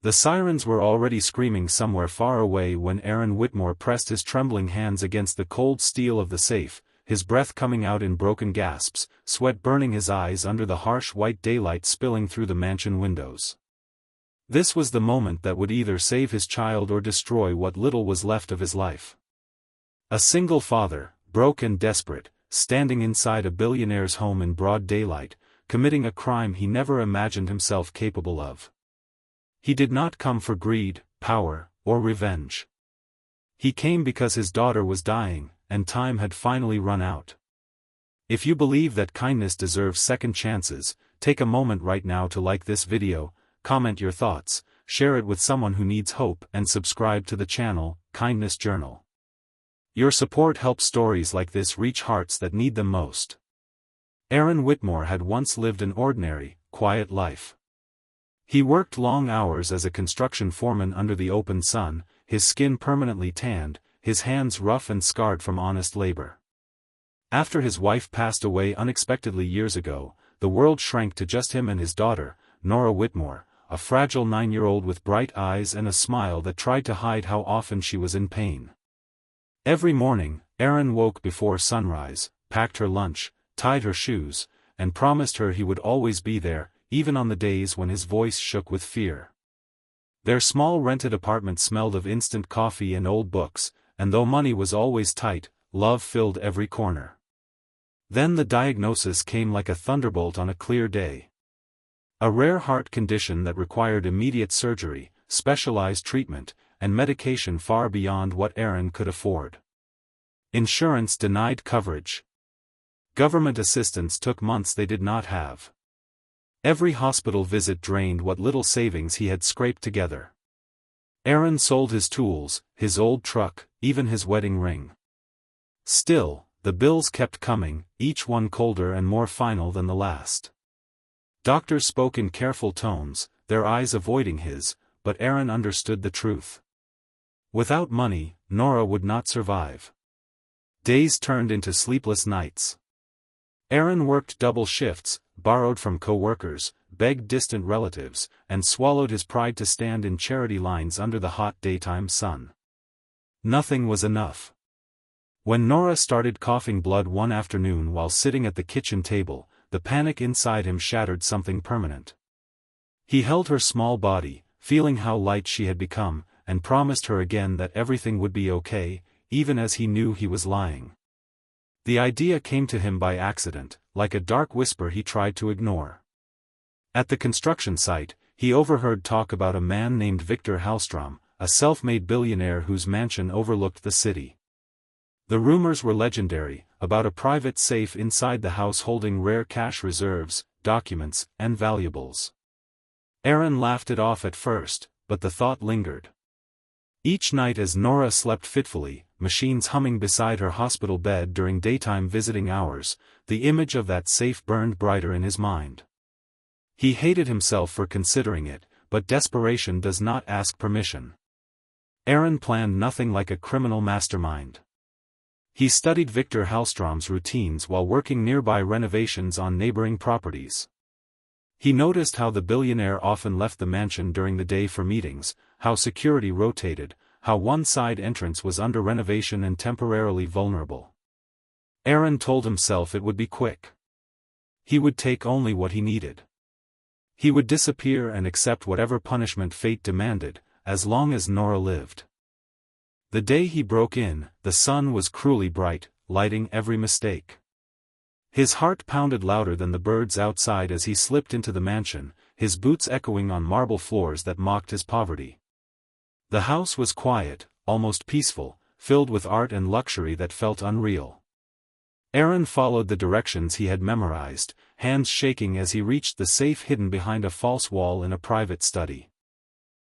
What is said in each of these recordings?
The sirens were already screaming somewhere far away when Aaron Whitmore pressed his trembling hands against the cold steel of the safe, his breath coming out in broken gasps, sweat burning his eyes under the harsh white daylight spilling through the mansion windows. This was the moment that would either save his child or destroy what little was left of his life. A single father, broke and desperate, standing inside a billionaire's home in broad daylight, committing a crime he never imagined himself capable of. He did not come for greed, power, or revenge. He came because his daughter was dying, and time had finally run out. If you believe that kindness deserves second chances, take a moment right now to like this video, comment your thoughts, share it with someone who needs hope, and subscribe to the channel, Kindness Journal. Your support helps stories like this reach hearts that need them most. Aaron Whitmore had once lived an ordinary, quiet life. He worked long hours as a construction foreman under the open sun, his skin permanently tanned, his hands rough and scarred from honest labor. After his wife passed away unexpectedly years ago, the world shrank to just him and his daughter, Nora Whitmore, a fragile 9-year-old with bright eyes and a smile that tried to hide how often she was in pain. Every morning, Aaron woke before sunrise, packed her lunch, tied her shoes, and promised her he would always be there, even on the days when his voice shook with fear. Their small rented apartment smelled of instant coffee and old books, and though money was always tight, love filled every corner. Then the diagnosis came like a thunderbolt on a clear day. A rare heart condition that required immediate surgery, specialized treatment, and medication far beyond what Aaron could afford. Insurance denied coverage. Government assistance took months they did not have. Every hospital visit drained what little savings he had scraped together. Aaron sold his tools, his old truck, even his wedding ring. Still, the bills kept coming, each one colder and more final than the last. Doctors spoke in careful tones, their eyes avoiding his, but Aaron understood the truth. Without money, Nora would not survive. Days turned into sleepless nights. Aaron worked double shifts, borrowed from co-workers, begged distant relatives, and swallowed his pride to stand in charity lines under the hot daytime sun. Nothing was enough. When Nora started coughing blood one afternoon while sitting at the kitchen table, the panic inside him shattered something permanent. He held her small body, feeling how light she had become, and promised her again that everything would be okay, even as he knew he was lying. The idea came to him by accident, like a dark whisper he tried to ignore. At the construction site, he overheard talk about a man named Victor Hallstrom, a self-made billionaire whose mansion overlooked the city. The rumors were legendary, about a private safe inside the house holding rare cash reserves, documents, and valuables. Aaron laughed it off at first, but the thought lingered. Each night as Nora slept fitfully, machines humming beside her hospital bed during daytime visiting hours, the image of that safe burned brighter in his mind. He hated himself for considering it, but desperation does not ask permission. Aaron planned nothing like a criminal mastermind. He studied Victor Hallstrom's routines while working nearby renovations on neighboring properties. He noticed how the billionaire often left the mansion during the day for meetings, how security rotated, how one side entrance was under renovation and temporarily vulnerable. Aaron told himself it would be quick. He would take only what he needed. He would disappear and accept whatever punishment fate demanded, as long as Nora lived. The day he broke in, the sun was cruelly bright, lighting every mistake. His heart pounded louder than the birds outside as he slipped into the mansion, his boots echoing on marble floors that mocked his poverty. The house was quiet, almost peaceful, filled with art and luxury that felt unreal. Aaron followed the directions he had memorized, hands shaking as he reached the safe hidden behind a false wall in a private study.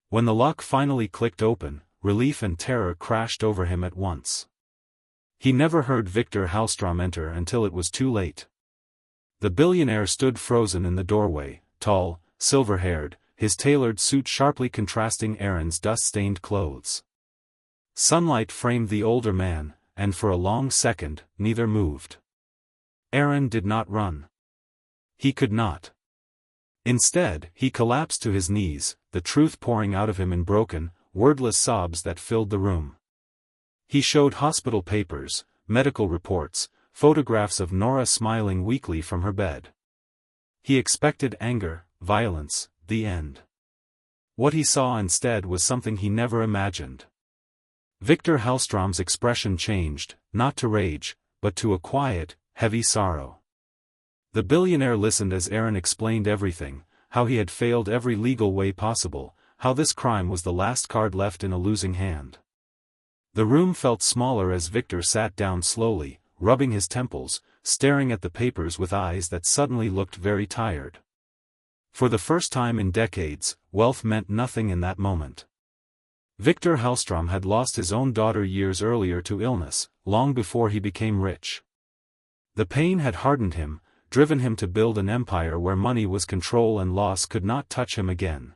When the lock finally clicked open, relief and terror crashed over him at once. He never heard Victor Hallstrom enter until it was too late. The billionaire stood frozen in the doorway, tall, silver-haired, his tailored suit sharply contrasting Aaron's dust-stained clothes. Sunlight framed the older man, and for a long second, neither moved. Aaron did not run. He could not. Instead, he collapsed to his knees, the truth pouring out of him in broken, wordless sobs that filled the room. He showed hospital papers, medical reports, photographs of Nora smiling weakly from her bed. He expected anger, violence, the end. What he saw instead was something he never imagined. Viktor Hellstrom's expression changed, not to rage, but to a quiet, heavy sorrow. The billionaire listened as Aaron explained everything, how he had failed every legal way possible, how this crime was the last card left in a losing hand. The room felt smaller as Viktor sat down slowly, rubbing his temples, staring at the papers with eyes that suddenly looked very tired. For the first time in decades, wealth meant nothing in that moment. Viktor Hellstrom had lost his own daughter years earlier to illness, long before he became rich. The pain had hardened him, driven him to build an empire where money was control and loss could not touch him again.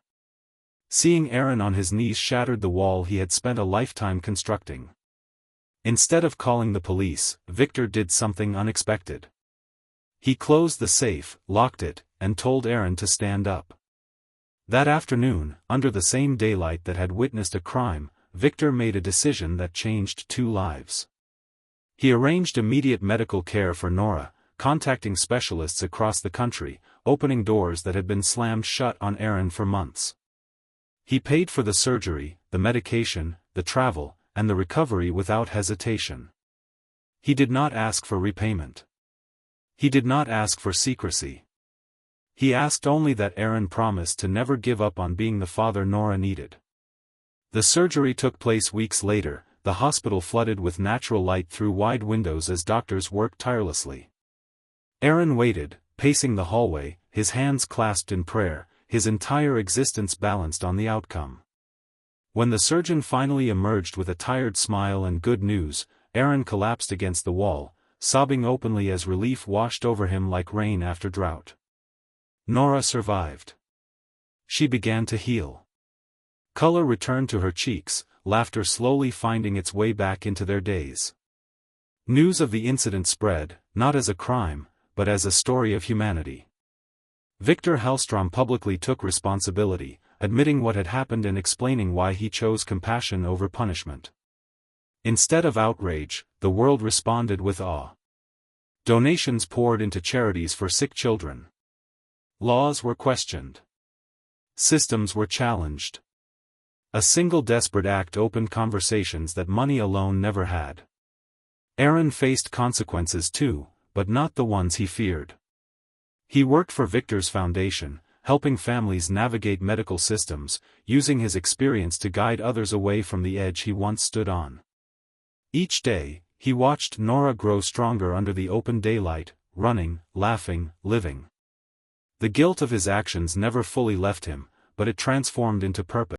Seeing Aaron on his knees shattered the wall he had spent a lifetime constructing. Instead of calling the police, Viktor did something unexpected. He closed the safe, locked it, and told Aaron to stand up. That afternoon, under the same daylight that had witnessed a crime, Viktor made a decision that changed 2 lives. He arranged immediate medical care for Nora, contacting specialists across the country, opening doors that had been slammed shut on Aaron for months. He paid for the surgery, the medication, the travel, and the recovery without hesitation. He did not ask for repayment. He did not ask for secrecy. He asked only that Aaron promise to never give up on being the father Nora needed. The surgery took place weeks later, the hospital flooded with natural light through wide windows as doctors worked tirelessly. Aaron waited, pacing the hallway, his hands clasped in prayer, his entire existence balanced on the outcome. When the surgeon finally emerged with a tired smile and good news, Aaron collapsed against the wall, sobbing openly as relief washed over him like rain after drought. Nora survived. She began to heal. Color returned to her cheeks, laughter slowly finding its way back into their days. News of the incident spread, not as a crime, but as a story of humanity. Viktor Hellstrom publicly took responsibility, admitting what had happened and explaining why he chose compassion over punishment. Instead of outrage, the world responded with awe. Donations poured into charities for sick children. Laws were questioned. Systems were challenged. A single desperate act opened conversations that money alone never had. Aaron faced consequences too, but not the ones he feared. He worked for Viktor's foundation, helping families navigate medical systems, using his experience to guide others away from the edge he once stood on. Each day, he watched Nora grow stronger under the open daylight, running, laughing, living. The guilt of his actions never fully left him, but it transformed into purpose.